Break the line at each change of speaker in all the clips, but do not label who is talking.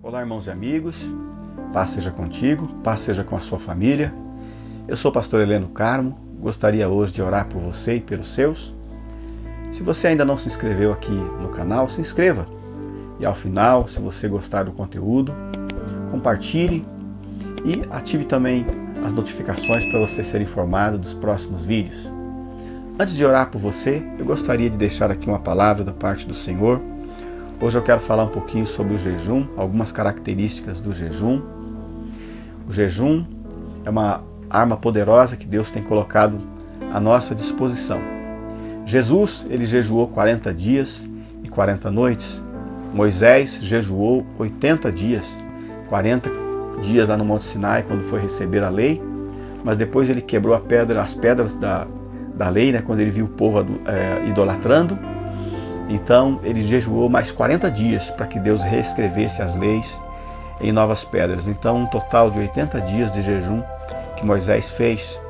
Olá, irmãos e amigos, paz seja contigo, paz seja com a sua família. Eu sou o pastor Heleno Carmo, gostaria hoje de orar por você e pelos seus. Se você ainda não se inscreveu aqui no canal, se inscreva. E ao final, se você gostar do conteúdo, compartilhe e ative também as notificações para você ser informado dos próximos vídeos. Antes de orar por você, eu gostaria de deixar aqui uma palavra da parte do Senhor. Hoje eu quero falar um pouquinho sobre o jejum, algumas características do jejum. O jejum é uma arma poderosa que Deus tem colocado à nossa disposição. Jesus, ele jejuou 40 dias e 40 noites. Moisés jejuou 80 dias, 40 dias lá no Monte Sinai, quando foi receber a lei, mas depois ele quebrou as pedras da lei, né, quando ele viu o povo idolatrando. Então ele jejuou mais 40 dias para que Deus reescrevesse as leis em novas pedras. Então um total de 80 dias de jejum que Moisés fez.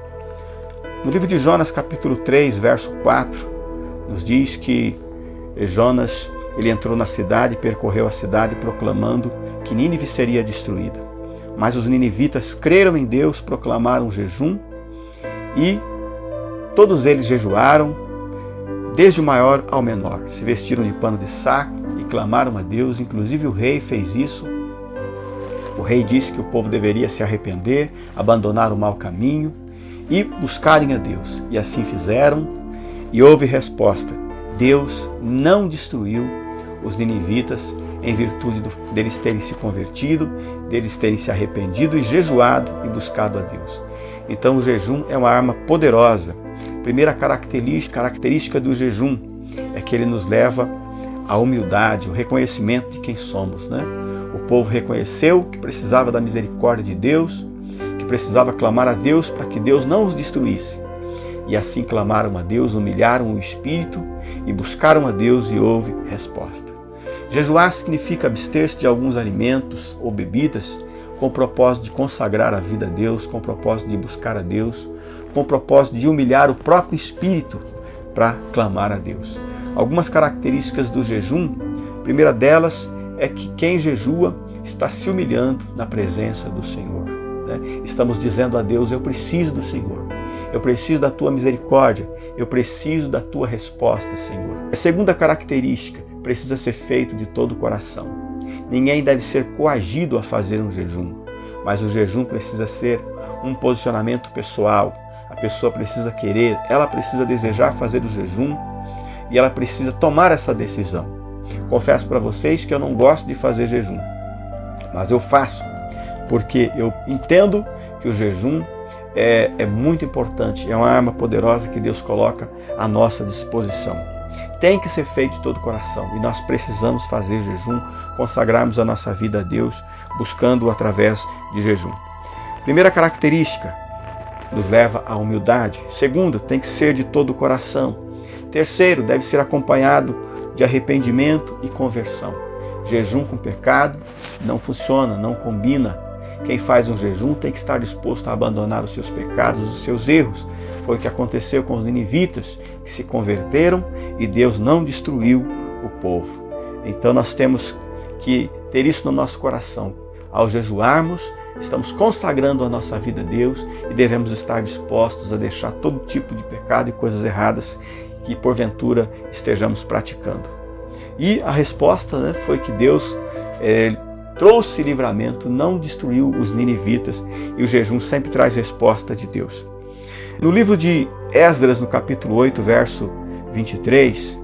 No livro de Jonas, capítulo 3, verso 4, nos diz que Jonas ele entrou na cidade e percorreu a cidade proclamando que Nínive seria destruída. Mas os ninivitas creram em Deus, proclamaram jejum e todos eles jejuaram, desde o maior ao menor, se vestiram de pano de saco e clamaram a Deus. Inclusive o rei fez isso. O rei disse que o povo deveria se arrepender, abandonar o mau caminho e buscarem a Deus. E assim fizeram, e houve resposta. Deus não destruiu os ninivitas em virtude deles terem se convertido, deles terem se arrependido e jejuado e buscado a Deus. Então o jejum é uma arma poderosa. Primeira característica do jejum é que ele nos leva à humildade, o reconhecimento de quem somos, né? O povo reconheceu que precisava da misericórdia de Deus, que precisava clamar a Deus para que Deus não os destruísse. E assim clamaram a Deus, humilharam o espírito e buscaram a Deus e houve resposta. Jejuar significa abster-se de alguns alimentos ou bebidas com o propósito de consagrar a vida a Deus, com o propósito de buscar a Deus, com o propósito de humilhar o próprio espírito para clamar a Deus. Algumas características do jejum, a primeira delas é que quem jejua está se humilhando na presença do Senhor. Né? Estamos dizendo a Deus, eu preciso do Senhor, eu preciso da tua misericórdia, eu preciso da tua resposta, Senhor. A segunda característica, precisa ser feito de todo o coração. Ninguém deve ser coagido a fazer um jejum, mas o jejum precisa ser um posicionamento pessoal. A pessoa precisa querer, ela precisa desejar fazer o jejum e ela precisa tomar essa decisão. Confesso para vocês que eu não gosto de fazer jejum, mas eu faço porque eu entendo que o jejum é muito importante, é uma arma poderosa que Deus coloca à nossa disposição. Tem que ser feito de todo o coração e nós precisamos fazer jejum, consagrarmos a nossa vida a Deus, buscando-o através de jejum. Primeira característica, nos leva à humildade. Segundo, tem que ser de todo o coração. Terceiro, deve ser acompanhado de arrependimento e conversão. Jejum com pecado não funciona, não combina. Quem faz um jejum tem que estar disposto a abandonar os seus pecados, os seus erros. Foi o que aconteceu com os ninivitas, que se converteram e Deus não destruiu o povo. Então nós temos que ter isso no nosso coração. Ao jejuarmos, estamos consagrando a nossa vida a Deus e devemos estar dispostos a deixar todo tipo de pecado e coisas erradas que porventura estejamos praticando. E a resposta, foi que Deus trouxe livramento, não destruiu os ninivitas, e o jejum sempre traz resposta de Deus. No livro de Esdras, no capítulo 8, verso 23,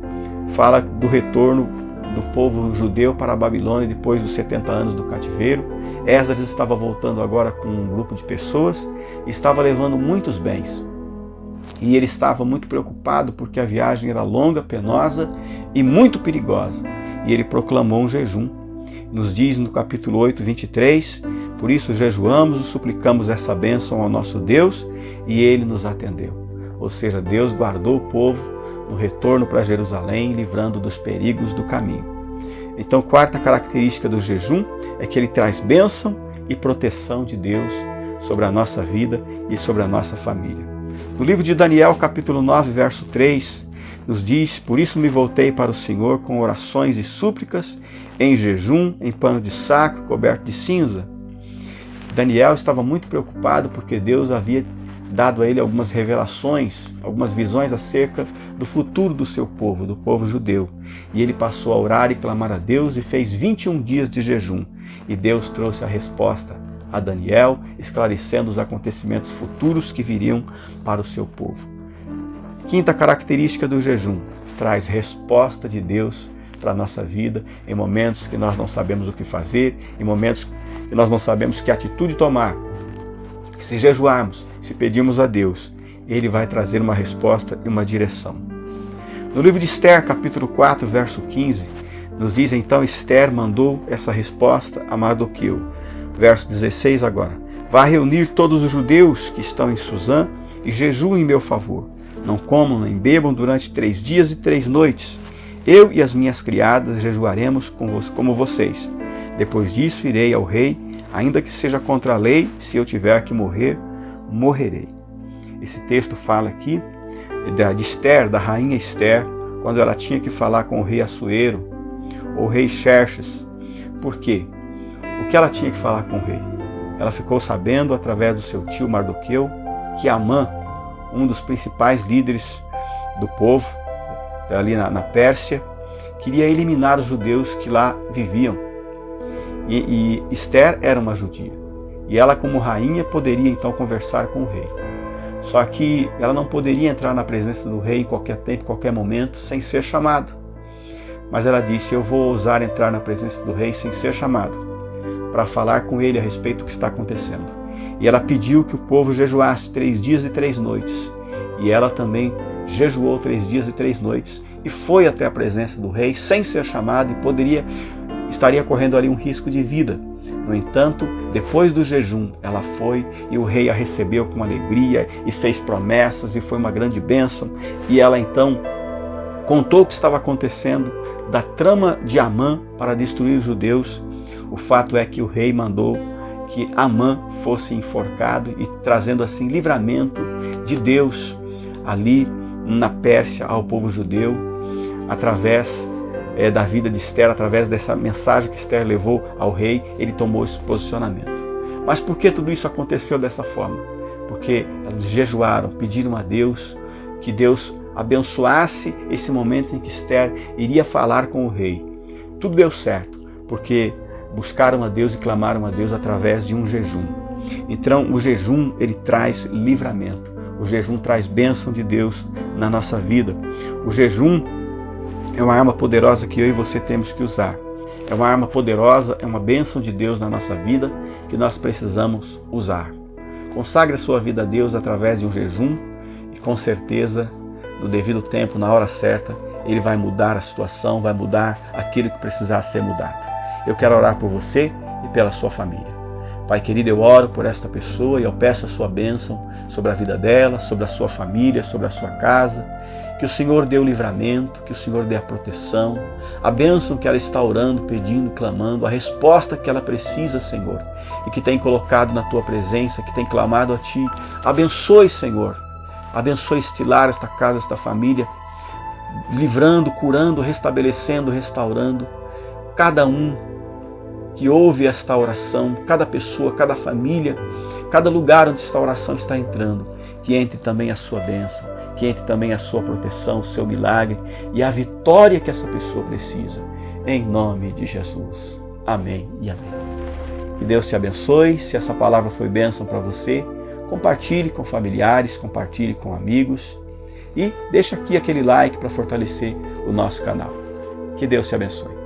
fala do retorno do povo judeu para a Babilônia depois dos 70 anos do cativeiro. Esdras estava voltando agora com um grupo de pessoas e estava levando muitos bens. E ele estava muito preocupado porque a viagem era longa, penosa e muito perigosa. E ele proclamou um jejum. Nos diz no capítulo 8, 23, por isso jejuamos e suplicamos essa bênção ao nosso Deus e ele nos atendeu. Ou seja, Deus guardou o povo no retorno para Jerusalém, livrando dos perigos do caminho. Então, quarta característica do jejum é que ele traz bênção e proteção de Deus sobre a nossa vida e sobre a nossa família. No livro de Daniel, capítulo 9, verso 3, nos diz: por isso me voltei para o Senhor com orações e súplicas, em jejum, em pano de saco, coberto de cinza. Daniel estava muito preocupado porque Deus havia dado a ele algumas revelações, algumas visões acerca do futuro do seu povo, do povo judeu. E ele passou a orar e clamar a Deus e fez 21 dias de jejum. E Deus trouxe a resposta a Daniel, esclarecendo os acontecimentos futuros que viriam para o seu povo. Quinta característica do jejum: traz resposta de Deus para a nossa vida em momentos que nós não sabemos o que fazer, em momentos que nós não sabemos que atitude tomar. Se jejuarmos, se pedirmos a Deus, Ele vai trazer uma resposta e uma direção. No livro de Esther, capítulo 4, verso 15, nos diz: então Esther mandou essa resposta a Mardoqueu. Verso 16 agora: vá reunir todos os judeus que estão em Suzã e jejuem em meu favor. Não comam nem bebam durante 3 dias e 3 noites. Eu e as minhas criadas jejuaremos como vocês. Depois disso irei ao rei, ainda que seja contra a lei, se eu tiver que morrer, morrerei. Esse texto fala aqui de Esther, da rainha Esther, quando ela tinha que falar com o rei Assuero, ou o rei Xerxes. Por quê? O que ela tinha que falar com o rei? Ela ficou sabendo, através do seu tio Mardoqueu, que Amã, um dos principais líderes do povo, ali na Pérsia, queria eliminar os judeus que lá viviam. E Esther era uma judia. E ela, como rainha, poderia então conversar com o rei. Só que ela não poderia entrar na presença do rei em qualquer tempo, em qualquer momento, sem ser chamada. Mas ela disse: eu vou ousar entrar na presença do rei sem ser chamada, para falar com ele a respeito do que está acontecendo. E ela pediu que o povo jejuasse 3 dias e 3 noites. E ela também jejuou 3 dias e 3 noites. E foi até a presença do rei sem ser chamada e estaria correndo ali um risco de vida. No entanto, depois do jejum, ela foi e o rei a recebeu com alegria e fez promessas e foi uma grande bênção. E ela então contou o que estava acontecendo, da trama de Amã para destruir os judeus. O fato é que o rei mandou que Amã fosse enforcado e trazendo assim livramento de Deus ali na Pérsia ao povo judeu, através da vida de Esther, através dessa mensagem que Esther levou ao rei. Ele tomou esse posicionamento. Mas por que tudo isso aconteceu dessa forma? Porque eles jejuaram, pediram a Deus que Deus abençoasse esse momento em que Esther iria falar com o rei. Tudo deu certo, porque buscaram a Deus e clamaram a Deus através de um jejum. Então o jejum, ele traz livramento. O jejum traz bênção de Deus na nossa vida. O jejum é uma arma poderosa que eu e você temos que usar. É uma arma poderosa, é uma bênção de Deus na nossa vida que nós precisamos usar. Consagre a sua vida a Deus através de um jejum e com certeza, no devido tempo, na hora certa, Ele vai mudar a situação, vai mudar aquilo que precisar ser mudado. Eu quero orar por você e pela sua família. Pai querido, eu oro por esta pessoa e eu peço a sua bênção sobre a vida dela, sobre a sua família, sobre a sua casa. Que o Senhor dê o livramento, que o Senhor dê a proteção, a bênção que ela está orando, pedindo, clamando, a resposta que ela precisa, Senhor, e que tem colocado na Tua presença, que tem clamado a Ti. Abençoe, Senhor. Abençoe este lar, esta casa, esta família, livrando, curando, restabelecendo, restaurando cada um que ouve esta oração, cada pessoa, cada família, cada lugar onde esta oração está entrando, que entre também a sua bênção, que entre também a sua proteção, o seu milagre e a vitória que essa pessoa precisa. Em nome de Jesus. Amém e amém. Que Deus te abençoe. Se essa palavra foi bênção para você, compartilhe com familiares, compartilhe com amigos e deixa aqui aquele like para fortalecer o nosso canal. Que Deus te abençoe.